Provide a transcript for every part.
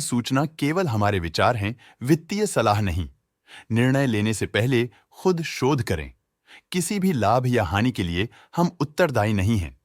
सूचना केवल हमारे विचार हैं, वित्तीय सलाह नहीं। निर्णय लेने से पहले खुद शोध करें। किसी भी लाभ या हानि के लिए हम उत्तरदायी नहीं हैं।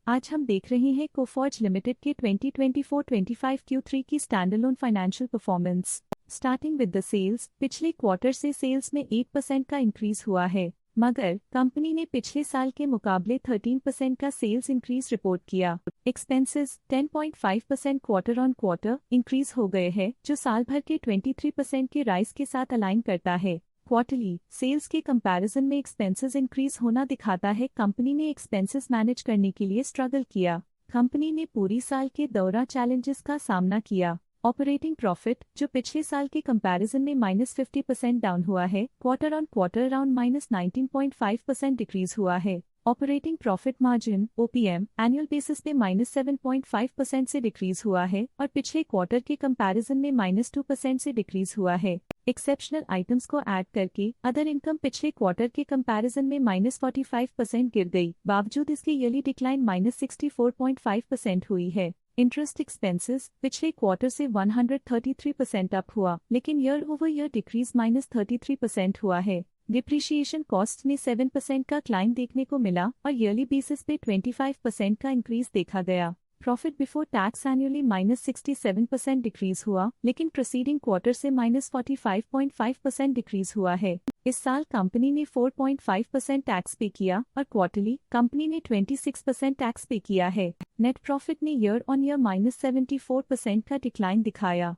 आज हम देख रहे हैं कोफॉर्ज लिमिटेड के 2024-25 Q3 की standalone financial performance. Starting with the sales, पिछले क्वार्टर से सेल्स में 8% का इंक्रीज हुआ है, मगर कंपनी ने पिछले साल के मुकाबले 13% का सेल्स इंक्रीज रिपोर्ट किया। Expenses 10.5% quarter on quarter increase हो गए हैं, जो साल भर के 23% के राइज के साथ अलाइन करता है। क्वार्टरली सेल्स के कंपैरिजन में एक्सपेंसेस इंक्रीज होना दिखाता है कंपनी ने एक्सपेंसेस मैनेज करने के लिए स्ट्रगल किया। कंपनी ने पूरी साल के दौरान चैलेंजेस का सामना किया। ऑपरेटिंग प्रॉफिट, जो पिछले साल के कंपैरिजन में -50% डाउन हुआ है, quarter on quarter around -19.5% decrease हुआ है। Operating profit margin OPM annual basis पे -7.5% से डिक्रीज हुआ है और पिछले क्वार्टर के कंपैरिजन में -2% से डिक्रीज हुआ है। एक्सेप्शनल आइटम्स को ऐड करके अदर इनकम पिछले क्वार्टर के कंपैरिजन में -45% गिर गई, बावजूद इसके ईयरली डिक्लाइन -64.5% हुई है। इंटरेस्ट एक्सपेंसेस पिछले क्वार्टर से 133% अप हुआ, लेकिन ईयर ओवर ईयर डिक्रीज -33% हुआ है। डिप्रिशिएशन कॉस्ट में 7% का क्लाइम देखने को मिला और ईयरली बेसिस पे 25% का इंक्रीज देखा गया। Profit before tax annually -67% decrease हुआ, लेकिन प्रीसीडिंग क्वार्टर से -45.5% डिक्रीज हुआ है। इस साल कंपनी ने 4.5% टैक्स पे किया और क्वार्टरली कंपनी ने 26% टैक्स पे किया है। नेट प्रॉफिट ने ईयर ऑन ईयर -74% का डिक्लाइन दिखाया,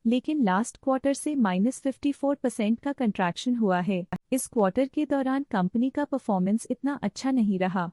लेकिन लास्ट क्वार्टर से -54% का कंट्रैक्शन हुआ है। इस क्वार्टर के दौरान कंपनी का परफॉर्मेंस इतना अच्छा नहीं रहा।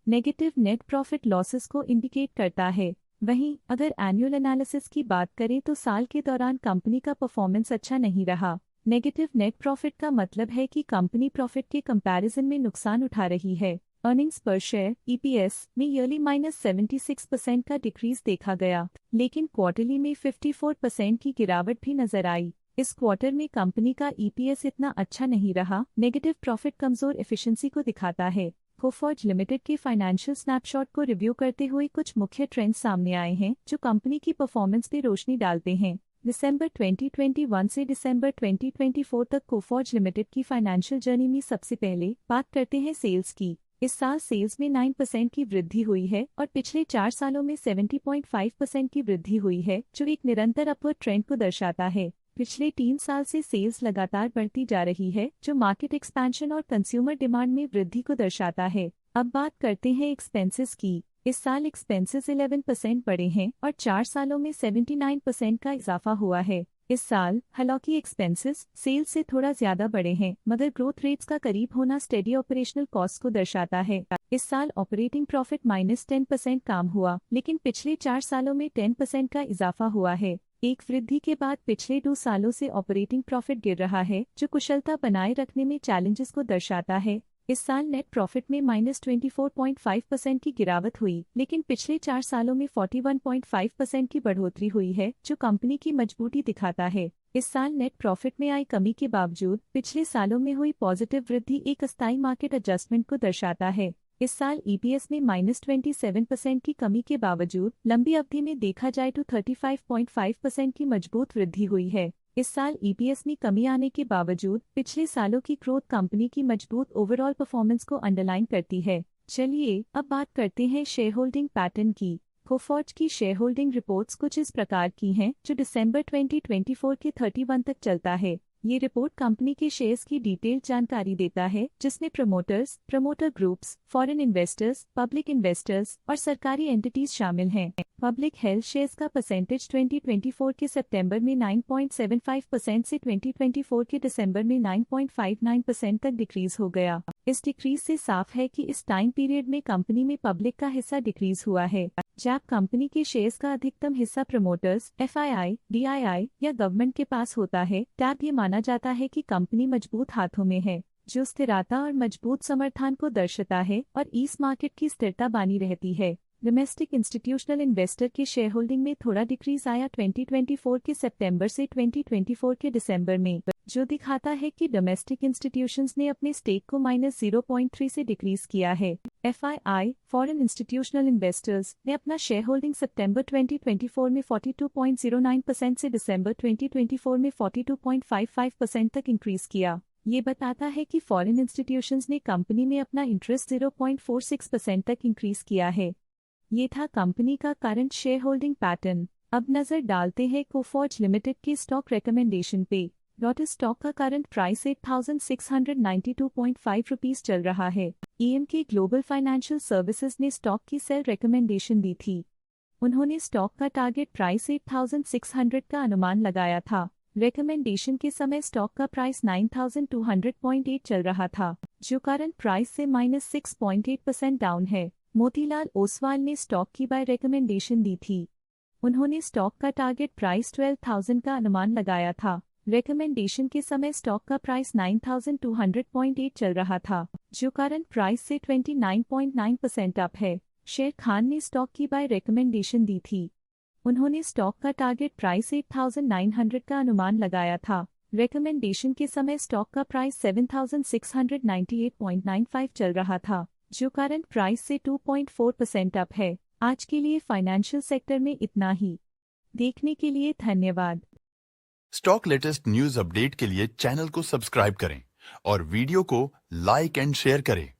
नेगेटिव नेट प्रॉफिट लॉसेस को इंडिकेट करता है। वहीं अगर एनुअल एनालिसिस की बात करें तो साल के दौरान कंपनी का परफॉर्मेंस अच्छा नहीं रहा। नेगेटिव नेट प्रॉफिट का मतलब है कि कंपनी प्रॉफिट के कंपैरिजन में नुकसान उठा रही है। अर्निंग्स पर शेयर EPS में ईयरली -76% का डिक्रीज देखा गया, लेकिन क्वार्टरली में 54% की गिरावट भी नजर आई। इस क्वार्टर में कंपनी का EPS इतना अच्छा नहीं रहा। नेगेटिव प्रॉफिट कमजोर एफिशिएंसी को दिखाता है। कोफॉर्ज लिमिटेड के फाइनेंशियल स्नैपशॉट को रिव्यू करते हुए कुछ मुख्य ट्रेंड्स सामने आए हैं जो कंपनी की परफॉर्मेंस पे रोशनी डालते हैं। दिसंबर 2021 से दिसंबर 2024 तक कोफॉर्ज लिमिटेड की फाइनेंशियल जर्नी में सबसे पहले बात करते हैं सेल्स की। इस साल सेल्स में 9% की वृद्धि हुई है और पिछले 4 सालों में 70.5% की वृद्धि हुई है, जो एक निरंतर अपवर्ड ट्रेंड को दर्शाता है। पिछले 3 साल से सेल्स लगातार बढ़ती जा रही है, जो मार्केट एक्सपेंशन और कंज्यूमर डिमांड में वृद्धि को दर्शाता है। अब बात करते हैं एक्सपेंसेस की। इस साल एक्सपेंसेस 11% बढ़े हैं और 4 सालों में 79% का इजाफा हुआ है। इस साल हालांकि एक्सपेंसेस सेल्स से थोड़ा ज्यादा बढ़े हैं, मगर ग्रोथ रेट्स का करीब होना स्टेडी ऑपरेशनल कॉस्ट को दर्शाता है। इस साल ऑपरेटिंग प्रॉफिट -10% कम हुआ, लेकिन पिछले 4 सालों में 10% का इजाफा हुआ है। एक वृद्धि के बाद पिछले 2 सालों से ऑपरेटिंग प्रॉफिट गिर रहा है, जो कुशलता बनाए रखने में चैलेंजेस को दर्शाता है। इस साल नेट प्रॉफिट में -24.5% की गिरावट हुई, लेकिन पिछले 4 सालों में 41.5% की बढ़ोतरी हुई है, जो कंपनी की मजबूती दिखाता है। इस साल नेट प्रॉफिट में आई कमी के बावजूद पिछले सालों में हुई पॉजिटिव वृद्धि एक अस्थायी मार्केट एडजस्टमेंट को दर्शाता है। इस साल EPS में -27% की कमी के बावजूद लंबी अवधि में देखा जाए तो 35.5% की मजबूत वृद्धि हुई है। इस साल EPS में कमी आने के बावजूद पिछले सालों की ग्रोथ कंपनी की मजबूत ओवरऑल परफॉर्मेंस को अंडरलाइन करती है। चलिए अब बात करते हैं शेयर होल्डिंग पैटर्न की। कोफॉर्ज की शेयर होल्डिंग रिपोर्ट्स कुछ इस प्रकार की हैं, जो दिसंबर 2024 के 31 तक चलता है। ये रिपोर्ट कंपनी के शेयर्स की डिटेल्ड जानकारी देता है, जिसमें promoters, promoter groups, foreign investors, public investors और सरकारी एंटिटीज शामिल हैं। पब्लिक हेल्थ शेयर्स का परसेंटेज 2024 के सितंबर में 9.75% से 2024 के दिसंबर में 9.59% तक डिक्रीज हो गया। इस डिक्रीज से साफ है कि इस टाइम पीरियड में कंपनी में पब्लिक का हिस्सा डिक्रीज हुआ है। जब कंपनी के शेयर्स का अधिकतम हिस्सा प्रमोटर्स, FII, DII या गवर्नमेंट के पास होता है, तब ये माना जाता है कि कंपनी मजबूत हाथों में है, जो स्थिरता और मजबूत समर्थन को दर्शाता है और इस मार्केट की स्थिरता बनी रहती है। डोमेस्टिक इंस्टीट्यूशनल इन्वेस्टर के शेयर होल्डिंग में थोड़ा डिक्रीज आया 2024 के सितंबर से 2024 के दिसंबर में, जो दिखाता है कि डोमेस्टिक इंस्टीट्यूशंस ने अपने स्टेक को -0.3 से डिक्रीज किया है। FII फॉरेन इंस्टीट्यूशनल इन्वेस्टर्स ने अपना शेयर होल्डिंग सितंबर 2024 में 42.09% से दिसंबर 2024 में 42.55% तक इंक्रीज किया। ये बताता है कि फॉरेन इंस्टीट्यूशंस ने कंपनी में अपना इंटरेस्ट 0.46% तक इंक्रीज किया है। ये था कंपनी का करंट शेयर होल्डिंग पैटर्न। अब नजर डालते हैं कोफॉर्ज लिमिटेड के स्टॉक रिकमेंडेशन पे। लॉटस स्टॉक का करंट प्राइस 8,692.5 रुपीस चल रहा है। EMK ग्लोबल फाइनेंशियल सर्विसेज ने स्टॉक की सेल रिकमेंडेशन दी थी। उन्होंने स्टॉक का टारगेट प्राइस 8,600 का अनुमान लगाया था। रिकमेंडेशन के समय स्टॉक का प्राइस 9,200.8 चल रहा था, जो करंट प्राइस से -6.8% डाउन है। मोतीलाल ओसवाल ने स्टॉक की बाय रिकमेंडेशन दी थी। उन्होंने स्टॉक का टारगेट प्राइस 12,000 का अनुमान लगाया था। रिकमेंडेशन के समय स्टॉक का प्राइस 9,200.8 चल रहा था, जो करंट प्राइस से 29.9% अप है। शेर खान ने स्टॉक की बाय रिकमेंडेशन दी थी। उन्होंने स्टॉक का टारगेट प्राइस 8,900 का अनुमान लगाया था। रिकमेंडेशन के समय स्टॉक का प्राइस 7,698.95 चल रहा था, जो करंट प्राइस से 2.4% अप है। आज के लिए फाइनेंशियल सेक्टर में इतना ही। देखने के लिए धन्यवाद। स्टॉक लेटेस्ट न्यूज अपडेट के लिए चैनल को सब्सक्राइब करें और वीडियो को लाइक एंड शेयर करें।